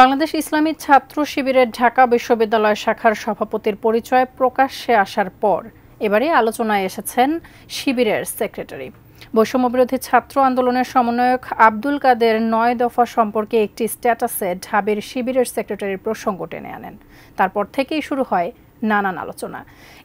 বাংলাদেশ ইসলামী ছাত্র শিবিরের ঢাকা বিশ্ববিদ্যালয় শাখার সভাপতির পরিচয় প্রকাশ্যে আসার পর এবারে আলোচনায় এসেছেন শিবিরের সেক্রেটারি। বৈষম্যবিরোধী ছাত্র আন্দোলনের সমন্বয়ক আব্দুল কাদের ৯ দফা সম্পর্কে একটি স্ট্যাটাসে ঢাবির শিবিরের সেক্রেটারির প্রসঙ্গ টেনে আনেন। তারপর থেকেই শুরু হয় নানান আলোচনা।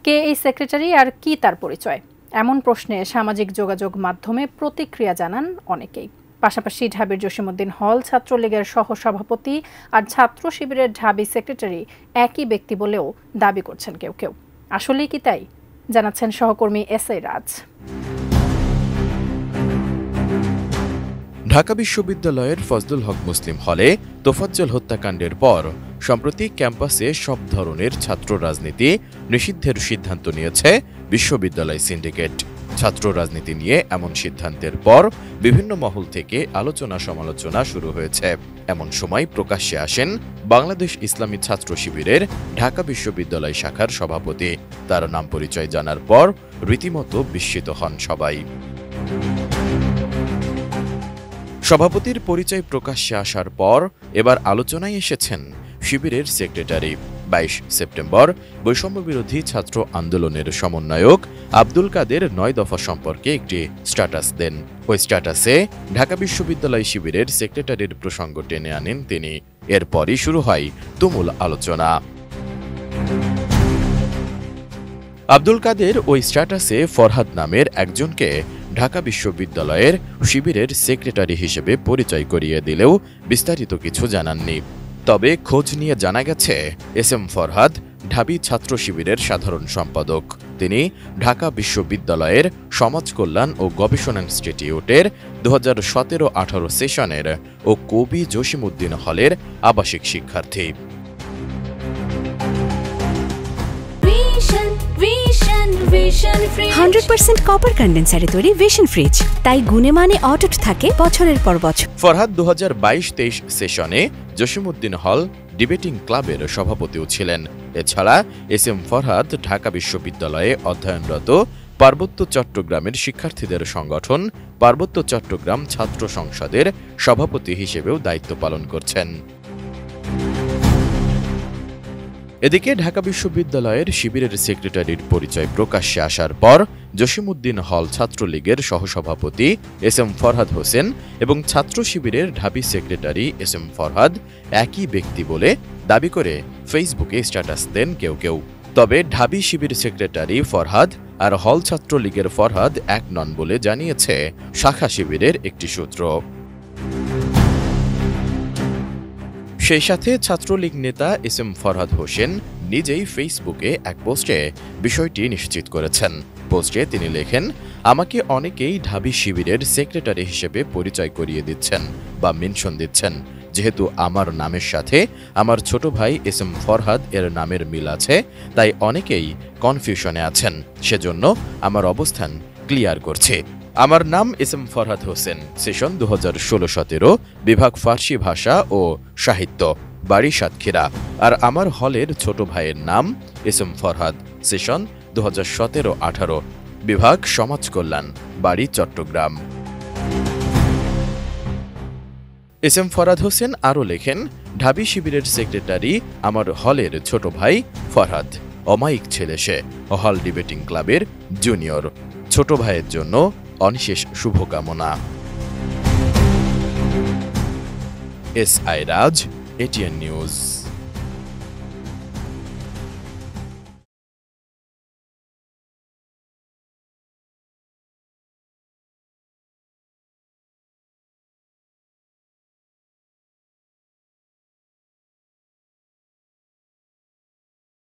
কে এই সেক্রেটারি আর কি তার পরিচয়, এমন প্রশ্নে সামাজিক যোগাযোগ মাধ্যমে প্রতিক্রিয়া জানান অনেকেই। পাশাপাশি ঢাবির জসিমউদ্দিন হল ছাত্রলীগের সহসভাপতি আর ছাত্র শিবিরের ঢাবি সেক্রেটারি একই ব্যক্তি বলেও দাবি করছেন কেউ কেউ। আসলেই কি তাই, জানাচ্ছেন সহকর্মী এসআই রাজ। ঢাকা বিশ্ববিদ্যালয়ের ফজলুল হক মুসলিম হলে তোফাজ্জল হত্যাকাণ্ডের পর সম্প্রতি ক্যাম্পাসে সব ধরনের ছাত্র রাজনীতি নিষিদ্ধের সিদ্ধান্ত নিয়েছে বিশ্ববিদ্যালয় সিন্ডিকেট। ছাত্র রাজনীতি নিয়ে এমন সিদ্ধান্তের পর বিভিন্ন মহল থেকে আলোচনা সমালোচনা শুরু হয়েছে। এমন সময় প্রকাশ্যে আসেন বাংলাদেশ ইসলামী ছাত্র শিবিরের ঢাকা বিশ্ববিদ্যালয় শাখার সভাপতি। তার নাম পরিচয় জানার পর রীতিমতো বিস্মিত হন সবাই। সভাপতির পরিচয় প্রকাশ্যে আসার পর এবার আলোচনায় এসেছেন শিবিরের সেক্রেটারি। ২২ সেপ্টেম্বর বৈষম্যবিরোধী ছাত্র আন্দোলনের সমন্বয়ক আব্দুল কাদের ৯ দফা সম্পর্কে একটি স্ট্যাটাস দেন। ওই স্ট্যাটাসে ঢাকা বিশ্ববিদ্যালয় শিবিরের সেক্রেটারির প্রসঙ্গ টেনে আনেন তিনি। এরপরই শুরু হয় তুমুল আলোচনা। আব্দুল কাদের ওই স্ট্যাটাসে ফরহাদ নামের একজনকে ঢাকা বিশ্ববিদ্যালয়ের শিবিরের সেক্রেটারি হিসেবে পরিচয় করিয়ে দিলেও বিস্তারিত কিছু জানাননি। তবে খোঁজ নিয়ে জানা গেছে এসএম ফরহাদ ঢাবি ছাত্র শিবিরের সাধারণ সম্পাদক। তিনি ঢাকা বিশ্ববিদ্যালয়ের সমাজ কল্যাণ ও গবেষণা ইনস্টিটিউটের ২০১৭-১৮ সেশনের ও কবি জসিমউদ্দিন হলের আবাসিক শিক্ষার্থী। 100% কপার কন্ডেন্সারে তৈরি ভিশন ফ্রিজ, তাই গুণে মানে অটুট থাকে বছরের পর বছর। ফরহাদ ২০২২-২৩ সেশনে জসিমউদ্দিন হল ডিবেটিং ক্লাবের সভাপতিও ছিলেন। এছাড়া এসএম ফরহাদ ঢাকা বিশ্ববিদ্যালয়ে অধ্যয়নরত পার্বত্য চট্টগ্রামের শিক্ষার্থীদের সংগঠন পার্বত্য চট্টগ্রাম ছাত্র সংসদের সভাপতি হিসেবেও দায়িত্ব পালন করছেন। এদিকে ঢাকা বিশ্ববিদ্যালয়ের শিবিরের সেক্রেটারির পরিচয় প্রকাশ্যে আসার পর জসিমউদ্দিন হল ছাত্রলীগের সহসভাপতি এসএম ফরহাদ হোসেন এবং ছাত্র শিবিরের ঢাবি সেক্রেটারি এসএম ফরহাদ একই ব্যক্তি বলে দাবি করে ফেসবুকে স্ট্যাটাস দেন কেউ কেউ। তবে ঢাবি শিবির সেক্রেটারি ফরহাদ আর হল ছাত্রলীগের ফরহাদ এক নন বলে জানিয়েছে শাখা শিবিরের একটি সূত্র। সেই সাথে ছাত্রলীগ নেতা এসএম ফরহাদ হোসেন নিজেই ফেসবুকে এক পোস্টে বিষয়টি নিশ্চিত করেছেন। পোস্টে তিনি লেখেন, আমাকে অনেকেই ঢাবি শিবিরের সেক্রেটারি হিসেবে পরিচয় করিয়ে দিচ্ছেন বা মেনশন দিচ্ছেন। যেহেতু আমার নামের সাথে আমার ছোট ভাই এসএম ফরহাদ এর নামের মিল আছে, তাই অনেকেই কনফিউশনে আছেন। সেজন্য আমার অবস্থান ক্লিয়ার করছে। আমার নাম এসএম ফরহাদ হোসেন, সেশন ২০১৬-১৭, বিভাগ ফার্সি ভাষা ও সাহিত্য, বাড়ি সাতক্ষীরা। আর আমার হলের ছোট ভাইয়ের নাম এসএম ফরহাদ, সেশন ২০১৭-১৮, বিভাগ সমাজ কল্যাণ, বাড়ি চট্টগ্রাম। এসএম ফরহাদ হোসেন আরও লেখেন, ঢাবি শিবিরের সেক্রেটারি আমার হলের ছোট ভাই ফরহাদ, অমায়িক ছেলে সে, হল ডিবেটিং ক্লাবের জুনিয়র। ছোট ভাইয়ের জন্য অনিশেষ শুভকামনা। এসআই রাজ, এটিএন নিউজ।